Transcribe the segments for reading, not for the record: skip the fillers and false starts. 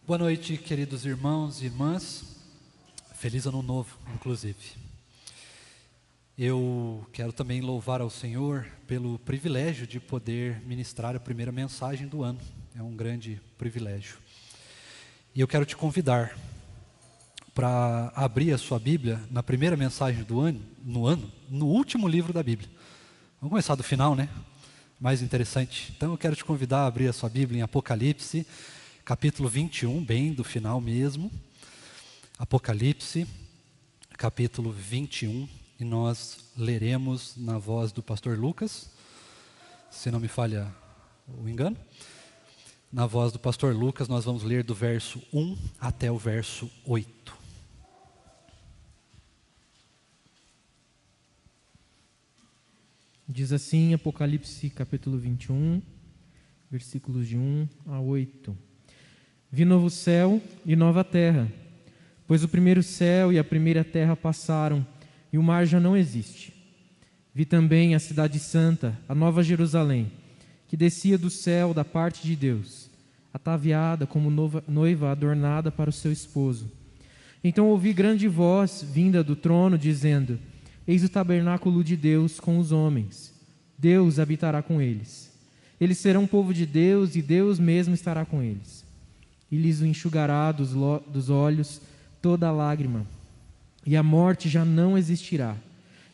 Boa noite, queridos irmãos e irmãs. Feliz Ano Novo, inclusive. Eu quero também louvar ao Senhor pelo privilégio de poder ministrar a primeira mensagem do ano. É um grande privilégio. E eu quero te convidar para abrir a sua Bíblia na primeira mensagem do ano, no último livro da Bíblia. Vamos começar do final, né? Mais interessante. Então eu quero te convidar a abrir a sua Bíblia em Apocalipse, capítulo 21, bem do final mesmo. Apocalipse, capítulo 21, e nós leremos na voz do pastor Lucas, se não me falha o engano. Na voz do pastor Lucas, nós vamos ler do verso 1 até o verso 8. Diz assim, Apocalipse capítulo 21, versículos de 1 a 8. Vi novo céu e nova terra, pois o primeiro céu e a primeira terra passaram, e o mar já não existe. Vi também a cidade santa, a nova Jerusalém, que descia do céu da parte de Deus, ataviada como noiva adornada para o seu esposo. Então ouvi grande voz vinda do trono, dizendo: Eis o tabernáculo de Deus com os homens. Deus habitará com eles. Eles serão povo de Deus, e Deus mesmo estará com eles. E lhes enxugará dos olhos toda lágrima, e a morte já não existirá.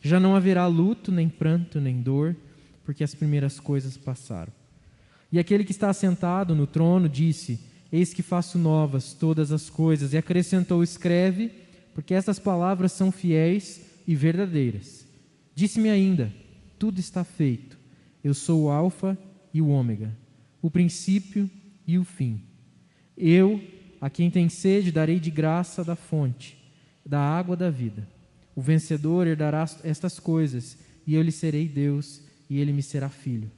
Já não haverá luto, nem pranto, nem dor, porque as primeiras coisas passaram. E aquele que está assentado no trono disse: Eis que faço novas todas as coisas. E acrescentou: Escreve, porque estas palavras são fiéis e verdadeiras. Disse-me ainda: Tudo está feito. Eu sou o Alfa e o Ômega, o princípio e o fim. Eu, a quem tem sede, darei de graça da fonte, da água da vida. O vencedor herdará estas coisas, e eu lhe serei Deus, e ele me será filho.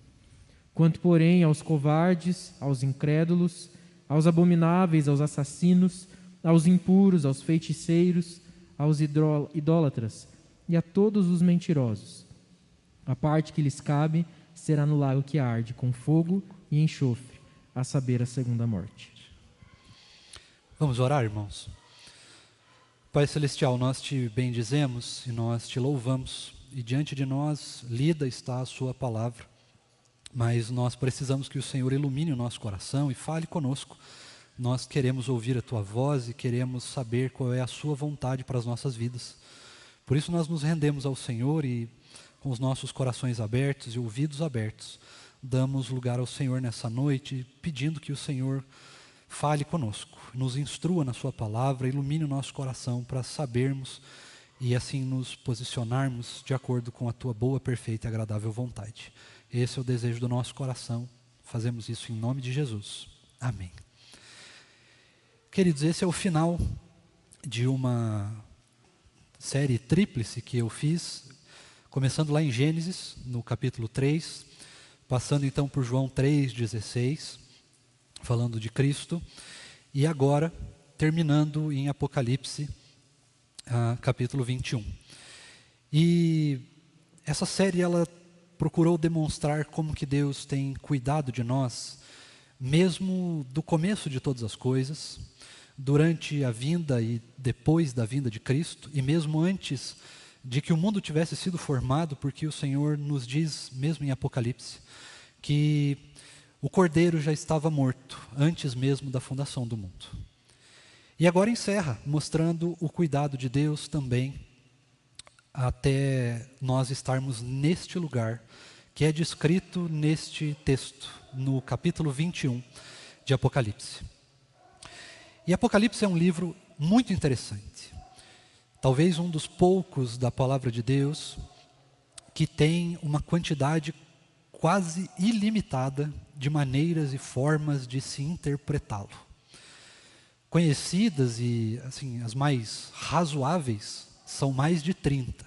Quanto, porém, aos covardes, aos incrédulos, aos abomináveis, aos assassinos, aos impuros, aos feiticeiros, aos idólatras e a todos os mentirosos, a parte que lhes cabe será no lago que arde com fogo e enxofre, a saber, a segunda morte. Vamos orar, irmãos? Pai Celestial, nós te bendizemos e nós te louvamos, e diante de nós lida está a sua palavra, mas nós precisamos que o Senhor ilumine o nosso coração e fale conosco. Nós queremos ouvir a tua voz e queremos saber qual é a sua vontade para as nossas vidas. Por isso nós nos rendemos ao Senhor e, com os nossos corações abertos e ouvidos abertos, damos lugar ao Senhor nessa noite, pedindo que o Senhor fale conosco, nos instrua na sua palavra, ilumine o nosso coração para sabermos e assim nos posicionarmos de acordo com a tua boa, perfeita e agradável vontade. Esse é o desejo do nosso coração. Fazemos isso em nome de Jesus. Amém. Queridos, esse é o final de uma série tríplice que eu fiz, começando lá em Gênesis, no capítulo 3, passando então por João 3,16, falando de Cristo, e agora terminando em Apocalipse, capítulo 21. E essa série, ela procurou demonstrar como que Deus tem cuidado de nós, mesmo do começo de todas as coisas, durante a vinda e depois da vinda de Cristo, e mesmo antes de que o mundo tivesse sido formado, porque o Senhor nos diz, mesmo em Apocalipse, que o Cordeiro já estava morto, antes mesmo da fundação do mundo. E agora encerra, mostrando o cuidado de Deus também, até nós estarmos neste lugar, que é descrito neste texto, no capítulo 21 de Apocalipse. E Apocalipse é um livro muito interessante. Talvez um dos poucos da palavra de Deus que tem uma quantidade quase ilimitada de maneiras e formas de se interpretá-lo. Conhecidas e assim, as mais razoáveis são mais de 30.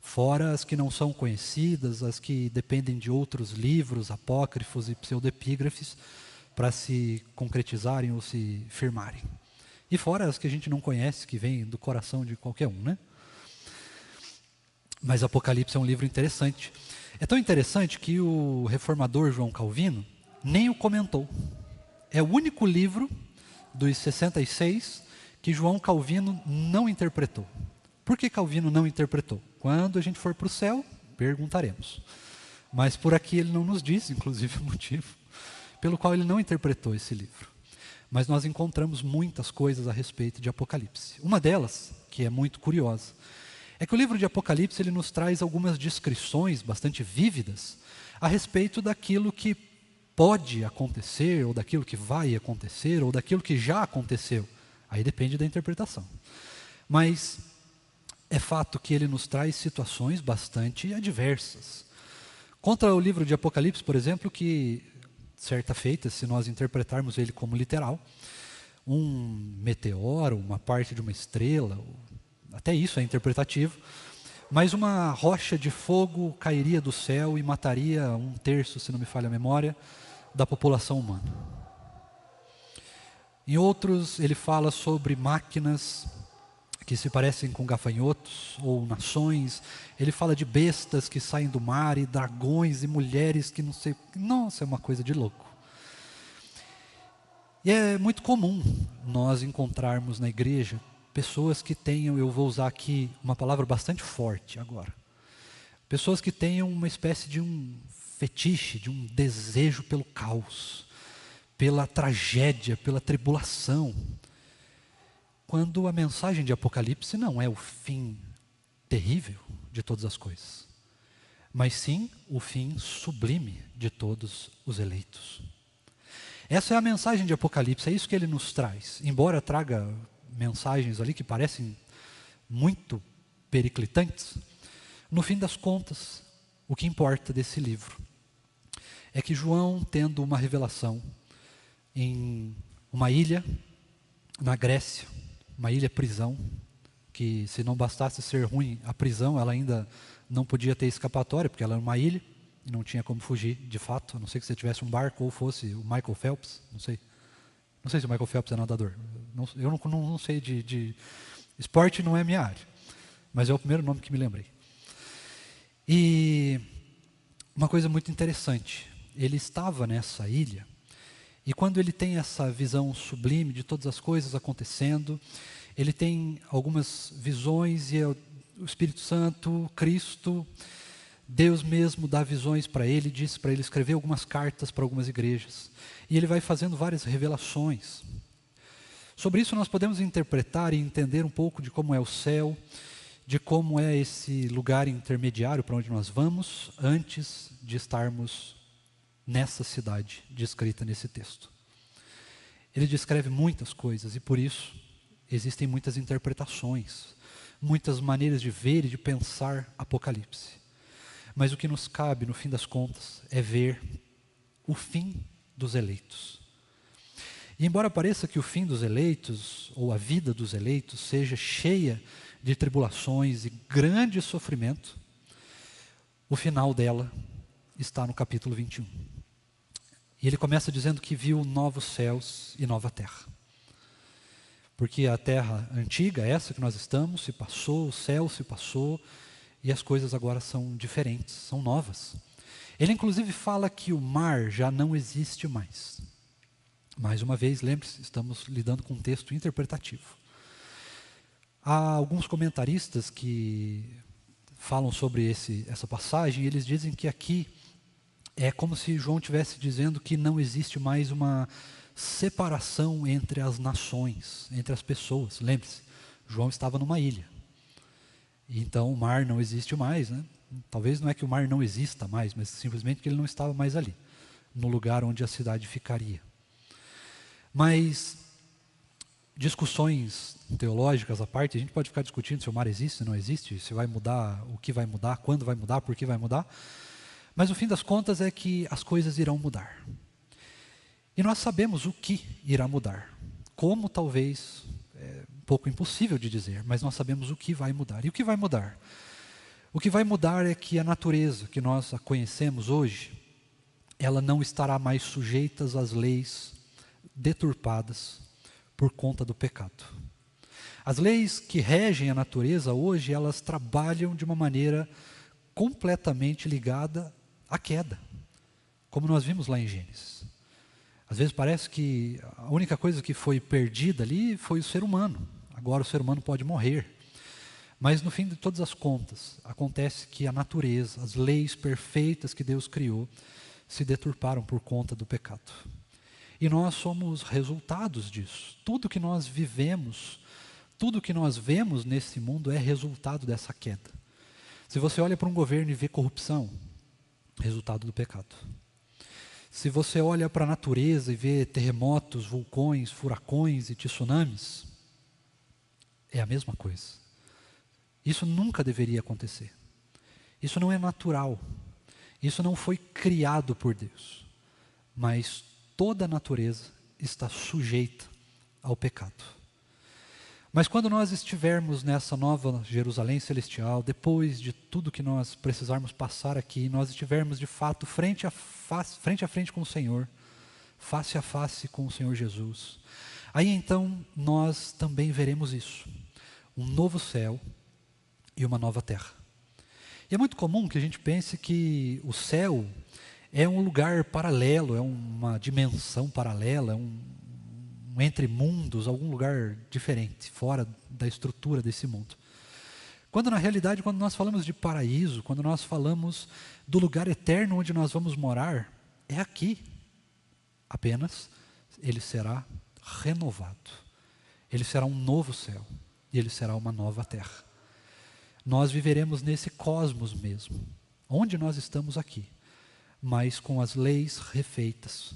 Fora as que não são conhecidas, as que dependem de outros livros, apócrifos e pseudepígrafes, para se concretizarem ou se firmarem. E fora as que a gente não conhece, que vêm do coração de qualquer um, né? Mas Apocalipse é um livro interessante. É tão interessante que o reformador João Calvino nem o comentou. É o único livro dos 66 que João Calvino não interpretou. Por que Calvino não interpretou? Quando a gente for para o céu, perguntaremos. Mas por aqui ele não nos diz, inclusive, o motivo pelo qual ele não interpretou esse livro. Mas nós encontramos muitas coisas a respeito de Apocalipse. Uma delas, que é muito curiosa, é que o livro de Apocalipse ele nos traz algumas descrições bastante vívidas a respeito daquilo que pode acontecer, ou daquilo que vai acontecer, ou daquilo que já aconteceu. Aí depende da interpretação. Mas é fato que ele nos traz situações bastante adversas. Contra o livro de Apocalipse, por exemplo, que certa feita, se nós interpretarmos ele como literal, um meteoro, uma parte de uma estrela, até isso é interpretativo, mas uma rocha de fogo cairia do céu e mataria 1/3, se não me falha a memória, da população humana. Em outros, ele fala sobre máquinas que se parecem com gafanhotos ou nações. Ele fala de bestas que saem do mar e dragões e mulheres que não sei... Nossa, é uma coisa de louco. E é muito comum nós encontrarmos na igreja pessoas que tenham, eu vou usar aqui uma palavra bastante forte agora, pessoas que tenham uma espécie de um fetiche, de um desejo pelo caos, pela tragédia, pela tribulação, quando a mensagem de Apocalipse não é o fim terrível de todas as coisas, mas sim o fim sublime de todos os eleitos. Essa é a mensagem de Apocalipse, é isso que ele nos traz, embora traga mensagens ali que parecem muito periclitantes. No fim das contas, o que importa desse livro é que João, tendo uma revelação em uma ilha na Grécia, uma ilha prisão, que se não bastasse ser ruim a prisão, ela ainda não podia ter escapatória, porque ela era uma ilha e não tinha como fugir de fato, a não ser que você tivesse um barco ou fosse o Michael Phelps, não sei se o Michael Phelps é nadador, eu não sei de esporte, não é minha área, mas é o primeiro nome que me lembrei. E uma coisa muito interessante, ele estava nessa ilha, e quando ele tem essa visão sublime de todas as coisas acontecendo, ele tem algumas visões e o Espírito Santo, Cristo, Deus mesmo dá visões para ele, diz para ele escrever algumas cartas para algumas igrejas. E ele vai fazendo várias revelações. Sobre isso nós podemos interpretar e entender um pouco de como é o céu, de como é esse lugar intermediário para onde nós vamos, antes de estarmos nessa cidade descrita nesse texto. Ele descreve muitas coisas e por isso existem muitas interpretações, muitas maneiras de ver e de pensar Apocalipse. Mas o que nos cabe, no fim das contas, é ver o fim dos eleitos. E embora pareça que o fim dos eleitos, ou a vida dos eleitos, seja cheia de tribulações e grande sofrimento, o final dela está no capítulo 21. E ele começa dizendo que viu novos céus e nova terra. Porque a terra antiga, essa que nós estamos, se passou, o céu se passou, e as coisas agora são diferentes, são novas. Ele inclusive fala que o mar já não existe mais. Mais uma vez, lembre-se, estamos lidando com um texto interpretativo. Há alguns comentaristas que falam sobre essa passagem, e eles dizem que aqui é como se João estivesse dizendo que não existe mais uma separação entre as nações, entre as pessoas. Lembre-se, João estava numa ilha. Então o mar não existe mais, né? Talvez não é que o mar não exista mais, mas simplesmente que ele não estava mais ali, no lugar onde a cidade ficaria. Mas discussões teológicas à parte, a gente pode ficar discutindo se o mar existe, se não existe, se vai mudar, o que vai mudar, quando vai mudar, por que vai mudar. Mas o fim das contas é que as coisas irão mudar. E nós sabemos o que irá mudar. Como talvez é um pouco impossível de dizer, mas nós sabemos o que vai mudar. E o que vai mudar? O que vai mudar é que a natureza que nós a conhecemos hoje, ela não estará mais sujeita às leis deturpadas por conta do pecado. As leis que regem a natureza hoje, elas trabalham de uma maneira completamente ligada à queda, como nós vimos lá em Gênesis. Às vezes parece que a única coisa que foi perdida ali foi o ser humano. Agora o ser humano pode morrer. Mas no fim de todas as contas, acontece que a natureza, as leis perfeitas que Deus criou, se deturparam por conta do pecado. E nós somos resultados disso. Tudo que nós vivemos, tudo que nós vemos nesse mundo é resultado dessa queda. Se você olha para um governo e vê corrupção, resultado do pecado. Se você olha para a natureza e vê terremotos, vulcões, furacões e tsunamis, é a mesma coisa. Isso nunca deveria acontecer. Isso não é natural. Isso não foi criado por Deus. Mas toda a natureza está sujeita ao pecado. Mas quando nós estivermos nessa nova Jerusalém celestial, depois de tudo que nós precisarmos passar aqui, nós estivermos de fato frente a frente com o Senhor, face a face com o Senhor Jesus, aí então nós também veremos isso, um novo céu e uma nova terra. E é muito comum que a gente pense que o céu é um lugar paralelo, é uma dimensão paralela, é um entre mundos, algum lugar diferente, fora da estrutura desse mundo. Quando na realidade, quando nós falamos de paraíso, quando nós falamos do lugar eterno onde nós vamos morar, é aqui. Apenas ele será renovado. Ele será um novo céu e ele será uma nova terra. Nós viveremos nesse cosmos mesmo, onde nós estamos aqui, mas com as leis refeitas,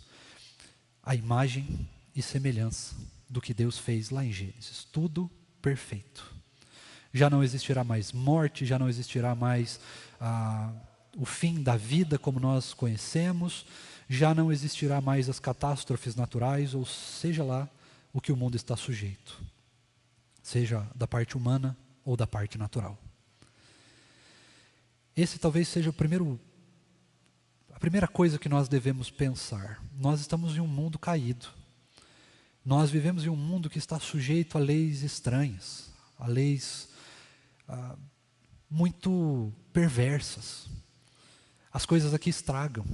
a imagem e semelhança do que Deus fez lá em Gênesis, tudo perfeito. Já não existirá mais morte, já não existirá mais o fim da vida como nós conhecemos, já não existirá mais as catástrofes naturais, ou seja lá o que o mundo está sujeito, seja da parte humana ou da parte natural. Esse talvez seja a primeira coisa que nós devemos pensar. Nós estamos em um mundo caído. Nós vivemos em um mundo que está sujeito a leis estranhas, a leis muito perversas. As coisas aqui estragam.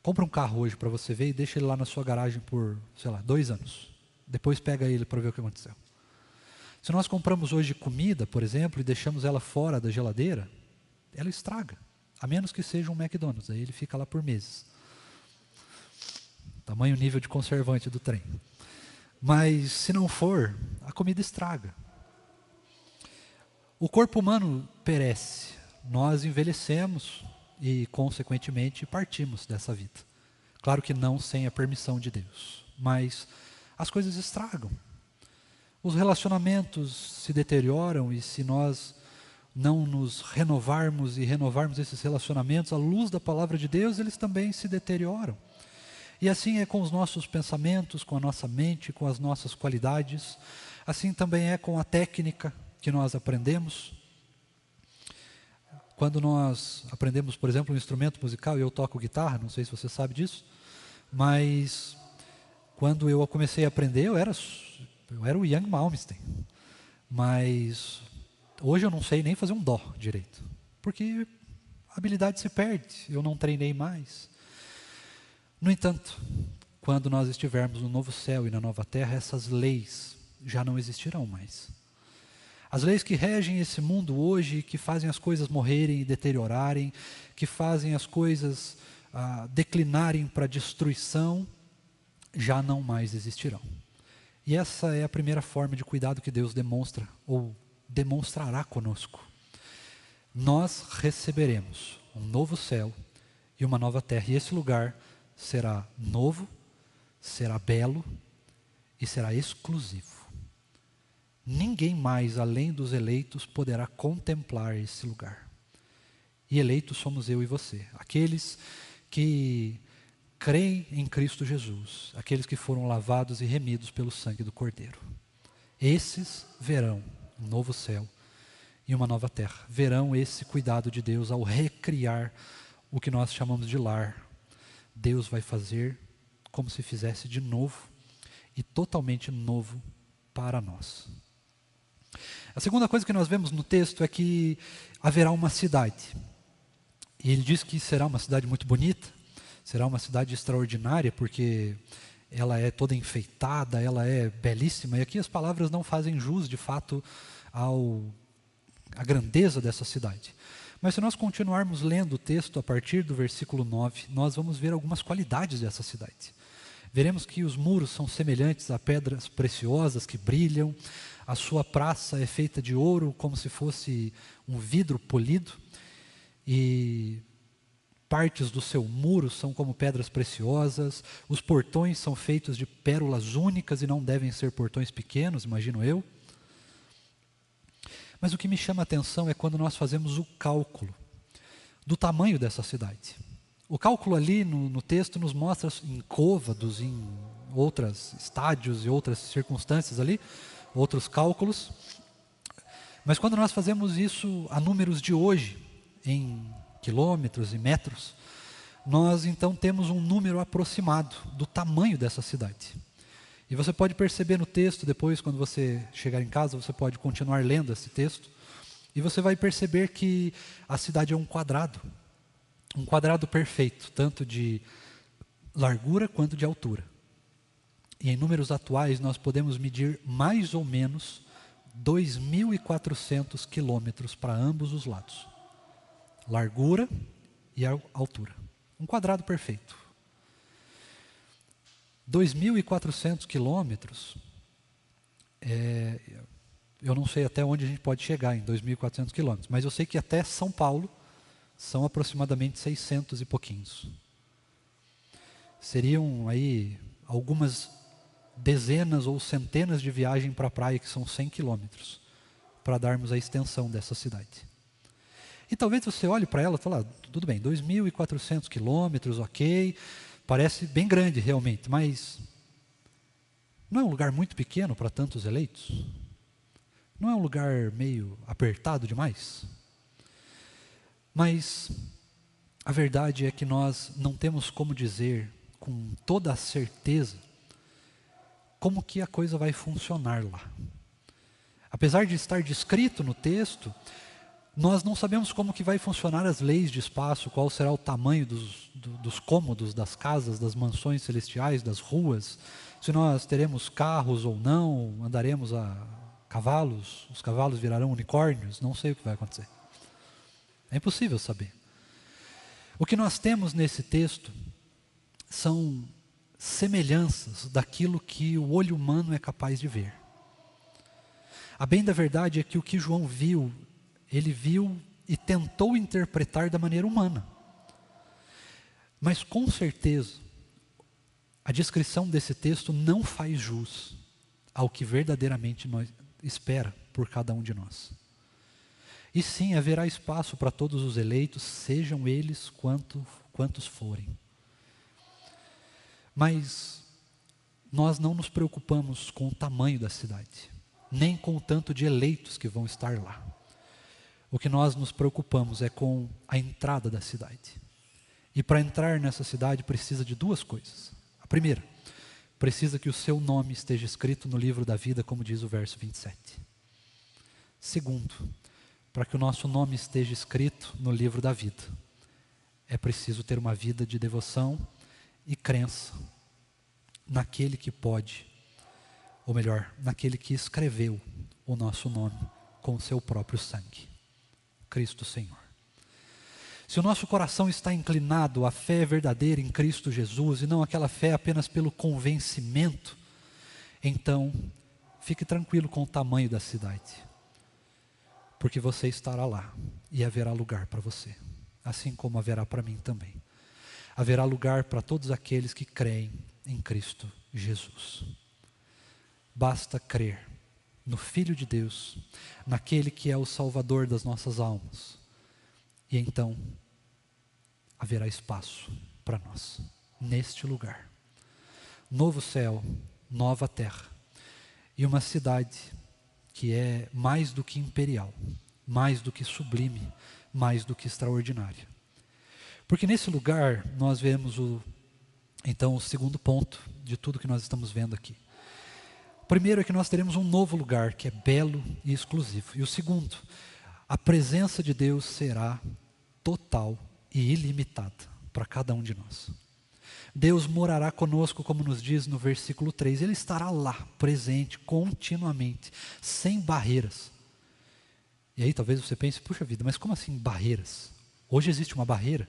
Compra um carro hoje para você ver e deixa ele lá na sua garagem por, 2 anos. Depois pega ele para ver o que aconteceu. Se nós compramos hoje comida, por exemplo, e deixamos ela fora da geladeira, ela estraga. A menos que seja um McDonald's, aí ele fica lá por meses. Tamanho nível de conservante do trem. Mas se não for, a comida estraga. O corpo humano perece. Nós envelhecemos e, consequentemente, partimos dessa vida. Claro que não sem a permissão de Deus. Mas as coisas estragam. Os relacionamentos se deterioram e se nós não nos renovarmos e renovarmos esses relacionamentos à luz da palavra de Deus, eles também se deterioram. E assim é com os nossos pensamentos, com a nossa mente, com as nossas qualidades. Assim também é com a técnica que nós aprendemos. Quando nós aprendemos, por exemplo, um instrumento musical, eu toco guitarra, não sei se você sabe disso, mas quando eu comecei a aprender, eu era o Young Malmsteen. Mas hoje eu não sei nem fazer um dó direito, porque a habilidade se perde, eu não treinei mais. No entanto, quando nós estivermos no novo céu e na nova terra, essas leis já não existirão mais. As leis que regem esse mundo hoje, que fazem as coisas morrerem e deteriorarem, que fazem as coisas declinarem para a destruição, já não mais existirão. E essa é a primeira forma de cuidado que Deus demonstra, ou demonstrará conosco. Nós receberemos um novo céu e uma nova terra, e esse lugar será novo, será belo e será exclusivo. Ninguém mais, além dos eleitos, poderá contemplar esse lugar. E eleitos somos eu e você, aqueles que creem em Cristo Jesus, aqueles que foram lavados e remidos pelo sangue do Cordeiro. Esses verão um novo céu e uma nova terra. Verão esse cuidado de Deus ao recriar o que nós chamamos de lar. Deus vai fazer como se fizesse de novo e totalmente novo para nós. A segunda coisa que nós vemos no texto é que haverá uma cidade. E ele diz que será uma cidade muito bonita, será uma cidade extraordinária porque ela é toda enfeitada, ela é belíssima. E aqui as palavras não fazem jus, de fato, à grandeza dessa cidade. Mas se nós continuarmos lendo o texto a partir do versículo 9, nós vamos ver algumas qualidades dessa cidade. Veremos que os muros são semelhantes a pedras preciosas que brilham, a sua praça é feita de ouro como se fosse um vidro polido, e partes do seu muro são como pedras preciosas, os portões são feitos de pérolas únicas e não devem ser portões pequenos, imagino eu. Mas o que me chama a atenção é quando nós fazemos o cálculo do tamanho dessa cidade. O cálculo ali no texto nos mostra em côvados, em outros estádios e outras circunstâncias ali, outros cálculos. Mas quando nós fazemos isso a números de hoje, em quilômetros e metros, nós então temos um número aproximado do tamanho dessa cidade. E você pode perceber no texto, depois quando você chegar em casa, você pode continuar lendo esse texto, e você vai perceber que a cidade é um quadrado perfeito, tanto de largura quanto de altura. E em números atuais nós podemos medir mais ou menos 2.400 quilômetros para ambos os lados. Largura e altura. Um quadrado perfeito. 2.400 quilômetros, eu não sei até onde a gente pode chegar em 2.400 quilômetros, mas eu sei que até São Paulo são aproximadamente 600 e pouquinhos. Seriam aí algumas dezenas ou centenas de viagens para a praia, que são 100 quilômetros, para darmos a extensão dessa cidade. E talvez você olhe para ela e fale, tudo bem, 2.400 quilômetros, ok, parece bem grande realmente, mas não é um lugar muito pequeno para tantos eleitos? Não é um lugar meio apertado demais? Mas a verdade é que nós não temos como dizer com toda a certeza como que a coisa vai funcionar lá. Apesar de estar descrito no texto, nós não sabemos como que vai funcionar as leis de espaço, qual será o tamanho dos cômodos, das casas, das mansões celestiais, das ruas, se nós teremos carros ou não, andaremos a cavalos, os cavalos virarão unicórnios, não sei o que vai acontecer. É impossível saber. O que nós temos nesse texto são semelhanças daquilo que o olho humano é capaz de ver. A bem da verdade é que o que João viu, ele viu e tentou interpretar da maneira humana. Mas com certeza, a descrição desse texto não faz jus ao que verdadeiramente nós espera por cada um de nós. E sim, haverá espaço para todos os eleitos, sejam eles quantos forem. Mas nós não nos preocupamos com o tamanho da cidade, nem com o tanto de eleitos que vão estar lá. O que nós nos preocupamos é com a entrada da cidade. E para entrar nessa cidade precisa de duas coisas. A primeira, precisa que o seu nome esteja escrito no livro da vida, como diz o verso 27. Segundo, para que o nosso nome esteja escrito no livro da vida, é preciso ter uma vida de devoção e crença naquele que pode, ou melhor, naquele que escreveu o nosso nome com o seu próprio sangue, Cristo Senhor. Se o nosso coração está inclinado à fé verdadeira em Cristo Jesus, e não aquela fé apenas pelo convencimento, então fique tranquilo com o tamanho da cidade, porque você estará lá e haverá lugar para você, assim como haverá para mim também. Haverá lugar para todos aqueles que creem em Cristo Jesus. Basta crer no Filho de Deus, naquele que é o Salvador das nossas almas, e então haverá espaço para nós, neste lugar. Novo céu, nova terra, e uma cidade que é mais do que imperial, mais do que sublime, mais do que extraordinária. Porque nesse lugar nós vemos então o segundo ponto de tudo que nós estamos vendo aqui. O primeiro é que nós teremos um novo lugar que é belo e exclusivo. E o segundo, a presença de Deus será total e ilimitada para cada um de nós. Deus morará conosco, como nos diz no versículo 3. Ele estará lá, presente, continuamente, sem barreiras. E aí talvez você pense, puxa vida, mas como assim barreiras? Hoje existe uma barreira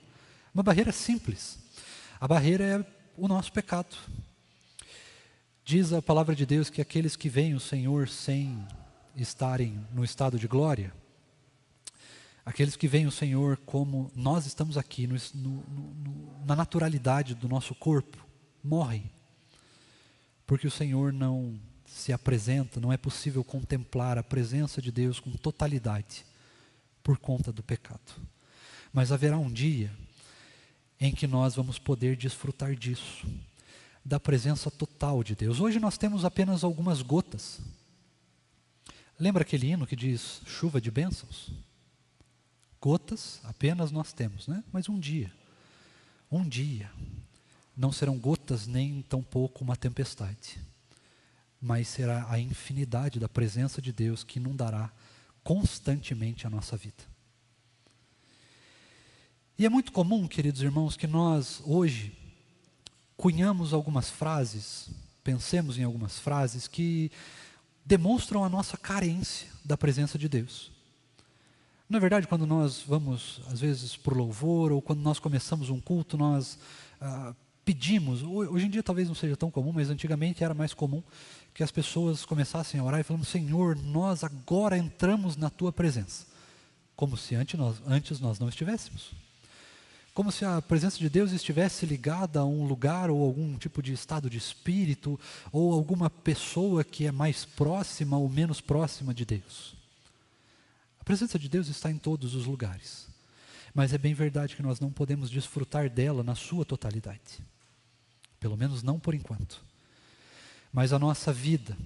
simples. A barreira é o nosso pecado. Diz a palavra de Deus que aqueles que veem o Senhor sem estarem no estado de glória, aqueles que veem o Senhor como nós estamos aqui, na naturalidade do nosso corpo, morrem. Porque o Senhor não se apresenta, não é possível contemplar a presença de Deus com totalidade, por conta do pecado. Mas haverá um dia em que nós vamos poder desfrutar disso, da presença total de Deus. Hoje nós temos apenas algumas gotas. Lembra aquele hino que diz chuva de bênçãos? Gotas apenas nós temos, né? Mas um dia, não serão gotas nem tampouco uma tempestade, mas será a infinidade da presença de Deus que inundará constantemente a nossa vida. E é muito comum, queridos irmãos, que nós hoje cunhamos algumas frases, pensemos em algumas frases que demonstram a nossa carência da presença de Deus. Não é verdade, quando nós vamos, às vezes, para o louvor, ou quando nós começamos um culto, nós pedimos, hoje em dia talvez não seja tão comum, mas antigamente era mais comum, que as pessoas começassem a orar e falando, Senhor, nós agora entramos na Tua presença, como se antes nós não estivéssemos. Como se a presença de Deus estivesse ligada a um lugar ou algum tipo de estado de espírito ou alguma pessoa que é mais próxima ou menos próxima de Deus. A presença de Deus está em todos os lugares, mas é bem verdade que nós não podemos desfrutar dela na sua totalidade, pelo menos não por enquanto. Mas a nossa vida,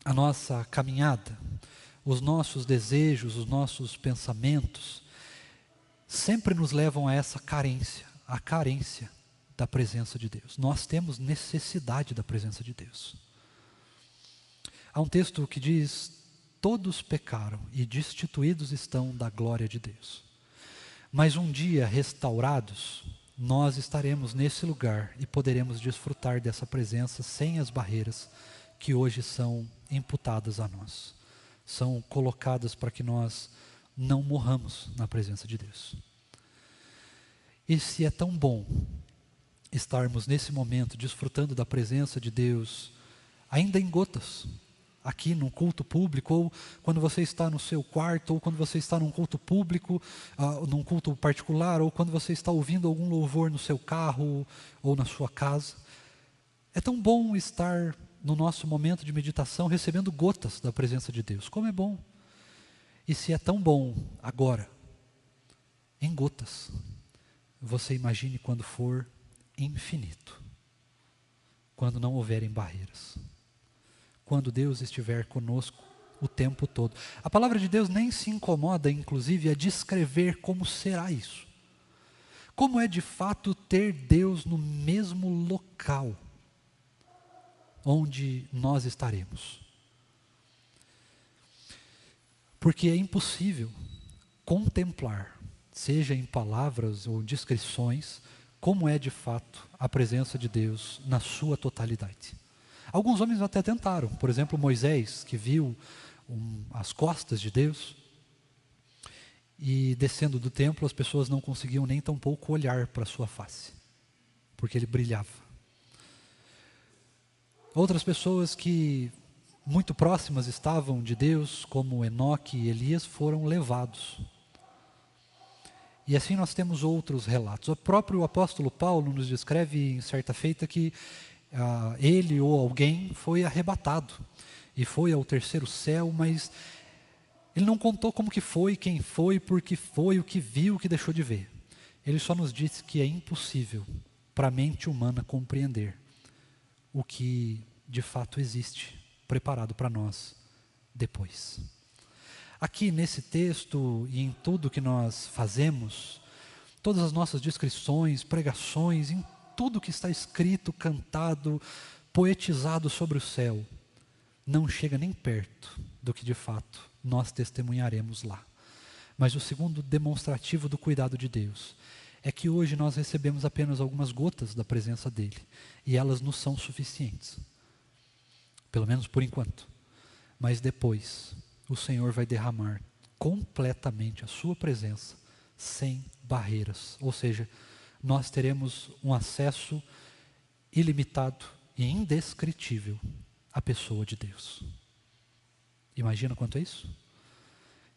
a nossa caminhada, os nossos desejos, os nossos pensamentos, sempre nos levam a essa carência, a carência da presença de Deus. Nós temos necessidade da presença de Deus. Há um texto que diz, todos pecaram e destituídos estão da glória de Deus. Mas um dia restaurados, nós estaremos nesse lugar e poderemos desfrutar dessa presença sem as barreiras que hoje são imputadas a nós. São colocadas para que nós não morramos na presença de Deus. E se é tão bom estarmos nesse momento desfrutando da presença de Deus, ainda em gotas, aqui num culto público, ou quando você está no seu quarto, ou quando você está num culto público, num culto particular, ou quando você está ouvindo algum louvor no seu carro, ou na sua casa. É tão bom estar no nosso momento de meditação recebendo gotas da presença de Deus, como é bom. E se é tão bom agora, em gotas, você imagine quando for infinito, quando não houverem barreiras, quando Deus estiver conosco o tempo todo. A palavra de Deus nem se incomoda, inclusive, a descrever como será isso. Como é de fato ter Deus no mesmo local onde nós estaremos. Porque é impossível contemplar, seja em palavras ou descrições, como é de fato a presença de Deus na sua totalidade. Alguns homens até tentaram, por exemplo, Moisés, que viu as costas de Deus, e descendo do templo as pessoas não conseguiam nem tampouco olhar para a sua face, porque ele brilhava. Outras pessoas que muito próximas estavam de Deus, como Enoque e Elias, foram levados. E assim nós temos outros relatos. O próprio apóstolo Paulo nos descreve em certa feita que ele ou alguém foi arrebatado e foi ao terceiro céu, mas ele não contou como que foi, quem foi, por que foi, o que viu, o que deixou de ver. Ele só nos disse que é impossível para a mente humana compreender o que de fato existe, preparado para nós depois. Aqui nesse texto e em tudo que nós fazemos, todas as nossas descrições, pregações, em tudo que está escrito, cantado, poetizado sobre o céu, não chega nem perto do que de fato nós testemunharemos lá. Mas o segundo demonstrativo do cuidado de Deus é que hoje nós recebemos apenas algumas gotas da presença dele, e elas nos são suficientes, pelo menos por enquanto. Mas depois, o Senhor vai derramar completamente a sua presença, sem barreiras, ou seja, nós teremos um acesso ilimitado e indescritível à pessoa de Deus. Imagina quanto é isso?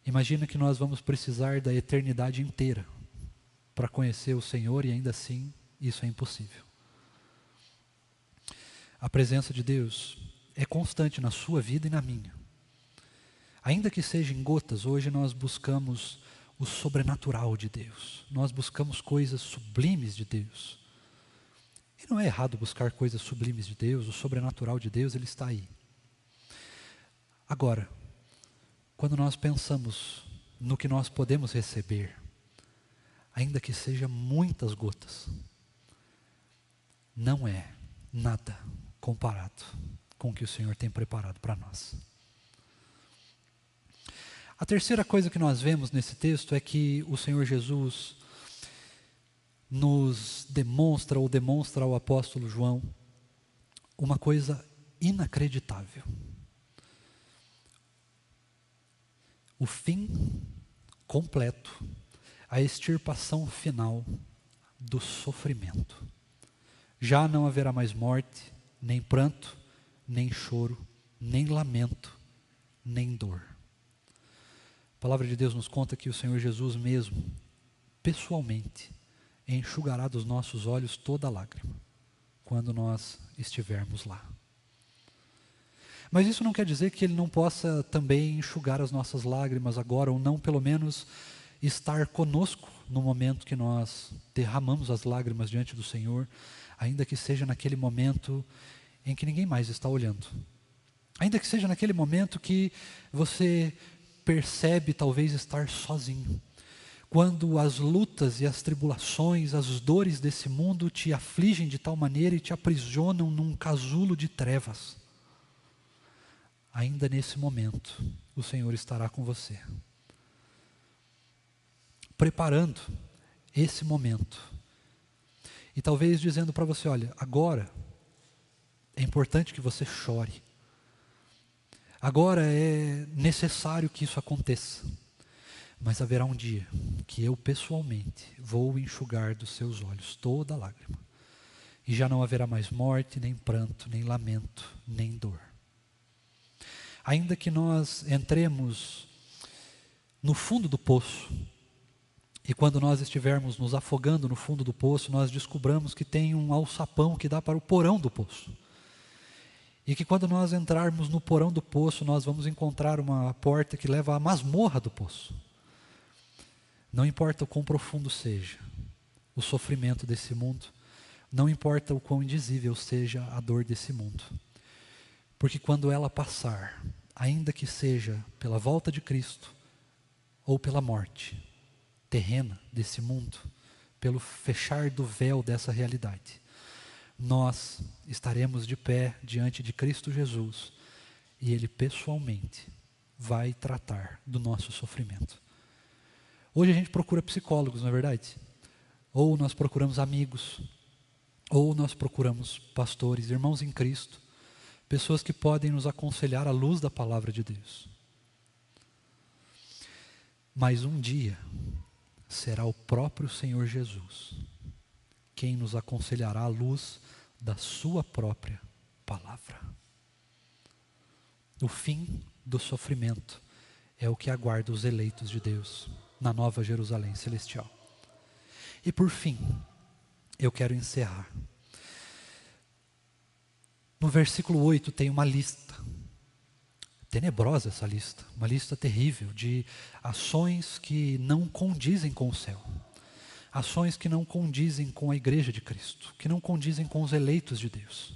Imagina que nós vamos precisar da eternidade inteira para conhecer o Senhor, e ainda assim isso é impossível. A presença de Deus é constante na sua vida e na minha. Ainda que seja em gotas, hoje nós buscamos o sobrenatural de Deus. Nós buscamos coisas sublimes de Deus. E não é errado buscar coisas sublimes de Deus, o sobrenatural de Deus, ele está aí. Agora, quando nós pensamos no que nós podemos receber, ainda que seja muitas gotas, não é nada comparado com o que o Senhor tem preparado para nós. A terceira coisa que nós vemos nesse texto é que o Senhor Jesus nos demonstra, ou demonstra ao apóstolo João, uma coisa inacreditável. O fim completo, a extirpação final do sofrimento. Já não haverá mais morte, nem pranto, nem choro, nem lamento, nem dor. A palavra de Deus nos conta que o Senhor Jesus mesmo, pessoalmente, enxugará dos nossos olhos toda lágrima, quando nós estivermos lá. Mas isso não quer dizer que Ele não possa também enxugar as nossas lágrimas agora, ou não pelo menos estar conosco no momento que nós derramamos as lágrimas diante do Senhor, ainda que seja naquele momento em que ninguém mais está olhando. Ainda que seja naquele momento que você percebe talvez estar sozinho. Quando as lutas e as tribulações, as dores desse mundo te afligem de tal maneira e te aprisionam num casulo de trevas. Ainda nesse momento, o Senhor estará com você, preparando esse momento. E talvez dizendo para você, olha, agora é importante que você chore. Agora é necessário que isso aconteça. Mas haverá um dia que eu pessoalmente vou enxugar dos seus olhos toda lágrima. E já não haverá mais morte, nem pranto, nem lamento, nem dor. Ainda que nós entremos no fundo do poço, e quando nós estivermos nos afogando no fundo do poço, nós descobramos que tem um alçapão que dá para o porão do poço. E que quando nós entrarmos no porão do poço, nós vamos encontrar uma porta que leva à masmorra do poço. Não importa o quão profundo seja o sofrimento desse mundo, não importa o quão indizível seja a dor desse mundo. Porque quando ela passar, ainda que seja pela volta de Cristo, ou pela morte terrena desse mundo, pelo fechar do véu dessa realidade, nós estaremos de pé diante de Cristo Jesus, e Ele pessoalmente vai tratar do nosso sofrimento. Hoje a gente procura psicólogos, não é verdade? Ou nós procuramos amigos, ou nós procuramos pastores, irmãos em Cristo, pessoas que podem nos aconselhar à luz da palavra de Deus. Mas um dia será o próprio Senhor Jesus quem nos aconselhará à luz da sua própria palavra. O fim do sofrimento é o que aguarda os eleitos de Deus na Nova Jerusalém Celestial. E por fim, eu quero encerrar. No versículo 8 tem uma lista, tenebrosa essa lista, uma lista terrível de ações que não condizem com o céu. Ações que não condizem com a igreja de Cristo, que não condizem com os eleitos de Deus.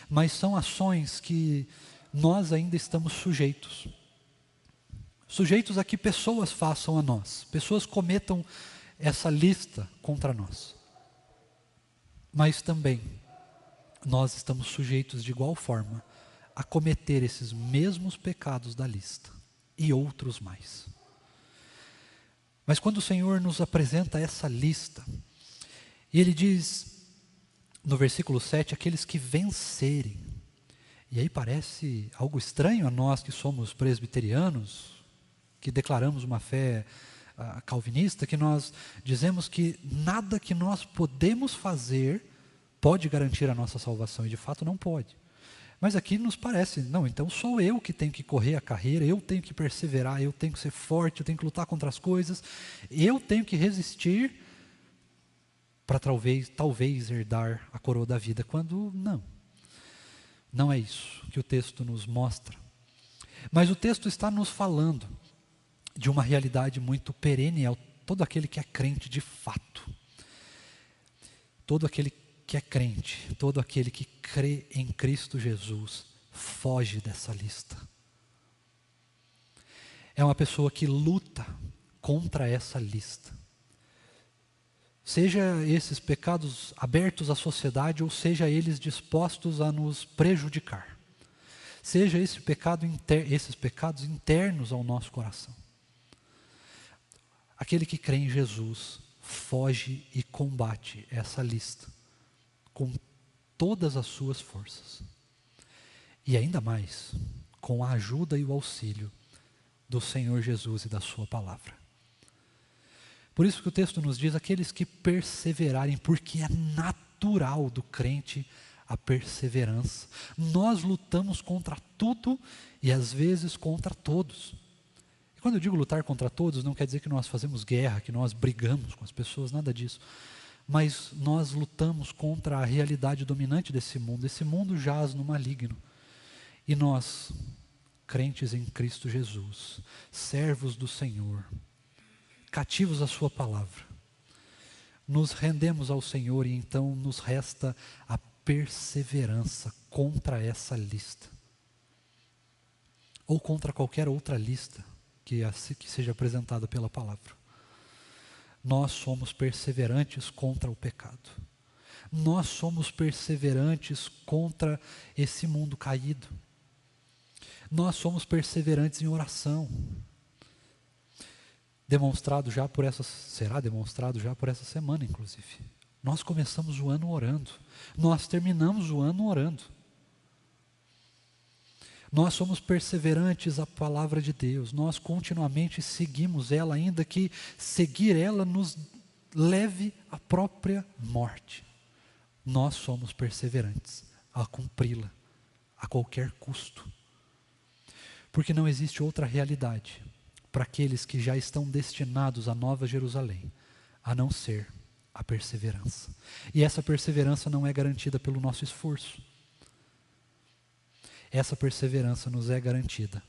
Mas são ações que nós ainda estamos sujeitos. Sujeitos a que pessoas façam a nós, pessoas cometam essa lista contra nós. Mas também nós estamos sujeitos de igual forma a cometer esses mesmos pecados da lista e outros mais. Mas quando o Senhor nos apresenta essa lista, E ele diz, no versículo 7, aqueles que vencerem. E aí parece algo estranho a nós que somos presbiterianos, que declaramos uma fé calvinista, que nós dizemos que nada que nós podemos fazer pode garantir a nossa salvação, e de fato não pode. Mas aqui nos parece, não, então sou eu que tenho que correr a carreira, eu tenho que perseverar, eu tenho que ser forte, eu tenho que lutar contra as coisas, eu tenho que resistir para talvez herdar a coroa da vida, quando não é isso que o texto nos mostra. Mas o texto está nos falando de uma realidade muito perene a todo aquele que é crente de fato. Todo aquele que é crente, todo aquele que crê em Cristo Jesus, foge dessa lista. É uma pessoa que luta contra essa lista. Seja esses pecados abertos à sociedade, ou seja eles dispostos a nos prejudicar. Seja esses pecados internos ao nosso coração. Aquele que crê em Jesus foge e combate essa lista com todas as suas forças. E ainda mais, com a ajuda e o auxílio do Senhor Jesus e da sua palavra. Por isso que o texto nos diz, aqueles que perseverarem, porque é natural do crente a perseverança. Nós lutamos contra tudo e às vezes contra todos. E quando eu digo lutar contra todos, não quer dizer que nós fazemos guerra, que nós brigamos com as pessoas, nada disso. Mas nós lutamos contra a realidade dominante desse mundo. Esse mundo jaz no maligno. E nós, crentes em Cristo Jesus, servos do Senhor, cativos à sua palavra, nos rendemos ao Senhor e então nos resta a perseverança contra essa lista. Ou contra qualquer outra lista que seja apresentada pela palavra. Nós somos perseverantes contra o pecado. Nós somos perseverantes contra esse mundo caído. Nós somos perseverantes em oração. Será demonstrado já por essa semana, inclusive. Nós começamos o ano orando. Nós terminamos o ano orando. Nós somos perseverantes à palavra de Deus, nós continuamente seguimos ela, ainda que seguir ela nos leve à própria morte. Nós somos perseverantes a cumpri-la, a qualquer custo. Porque não existe outra realidade para aqueles que já estão destinados à Nova Jerusalém, a não ser a perseverança. E essa perseverança não é garantida pelo nosso esforço. Essa perseverança nos é garantida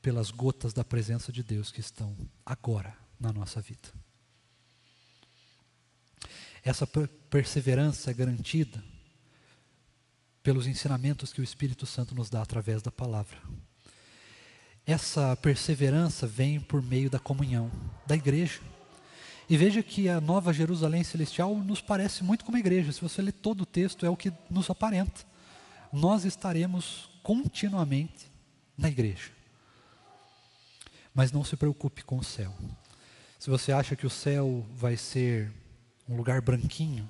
pelas gotas da presença de Deus que estão agora na nossa vida. Essa perseverança é garantida pelos ensinamentos que o Espírito Santo nos dá através da palavra. Essa perseverança vem por meio da comunhão, da igreja. E veja que a Nova Jerusalém Celestial nos parece muito como a igreja. Se você ler todo o texto, é o que nos aparenta. Nós estaremos continuamente na igreja. Mas não se preocupe com o céu. Se você acha que o céu vai ser um lugar branquinho,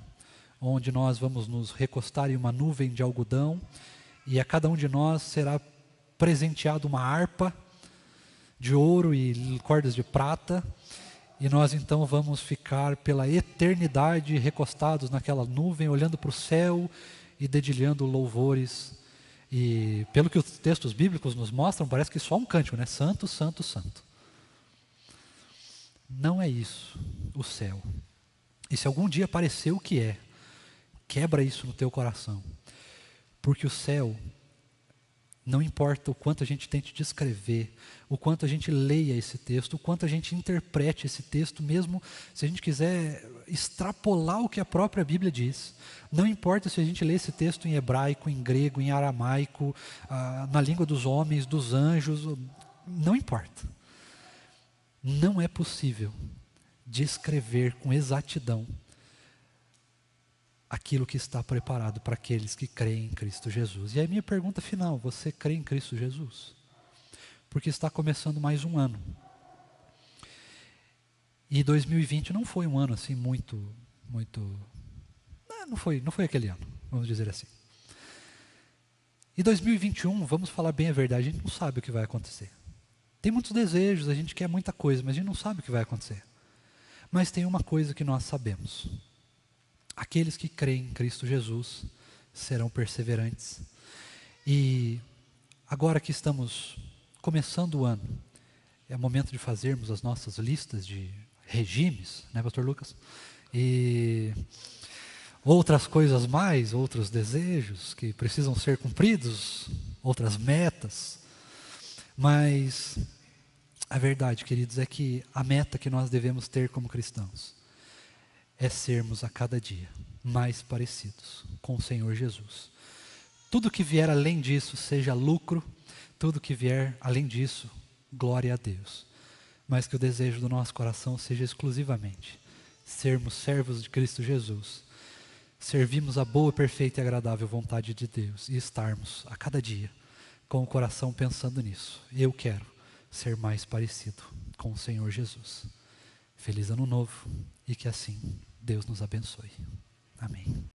onde nós vamos nos recostar em uma nuvem de algodão, e a cada um de nós será presenteado uma harpa de ouro e cordas de prata, e nós então vamos ficar pela eternidade recostados naquela nuvem, olhando para o céu e dedilhando louvores. E pelo que os textos bíblicos nos mostram, parece que só um cântico, né? Santo, santo, santo. Não é isso o céu. E se algum dia parecer o que é, quebra isso no teu coração. Porque o céu, não importa o quanto a gente tente descrever, o quanto a gente leia esse texto, o quanto a gente interprete esse texto, mesmo se a gente quiser extrapolar o que a própria Bíblia diz. Não importa se a gente lê esse texto em hebraico, em grego, em aramaico, na língua dos homens, dos anjos, não importa. Não é possível descrever com exatidão aquilo que está preparado para aqueles que creem em Cristo Jesus. E aí minha pergunta final, você crê em Cristo Jesus? Porque está começando mais um ano. E 2020 não foi um ano assim muito não foi aquele ano, vamos dizer assim. E 2021, vamos falar bem a verdade, a gente não sabe o que vai acontecer. Tem muitos desejos, a gente quer muita coisa, mas a gente não sabe o que vai acontecer. Mas tem uma coisa que nós sabemos. Aqueles que creem em Cristo Jesus serão perseverantes. E agora que estamos começando o ano, é momento de fazermos as nossas listas de regimes, né, Pastor Lucas? E outras coisas mais, outros desejos que precisam ser cumpridos, outras metas. Mas a verdade, queridos, é que a meta que nós devemos ter como cristãos é sermos a cada dia mais parecidos com o Senhor Jesus. Tudo que vier além disso seja lucro, tudo que vier além disso, glória a Deus. Mas que o desejo do nosso coração seja exclusivamente sermos servos de Cristo Jesus, servirmos a boa, perfeita e agradável vontade de Deus e estarmos a cada dia com o coração pensando nisso. Eu quero ser mais parecido com o Senhor Jesus. Feliz Ano Novo e que assim Deus nos abençoe. Amém.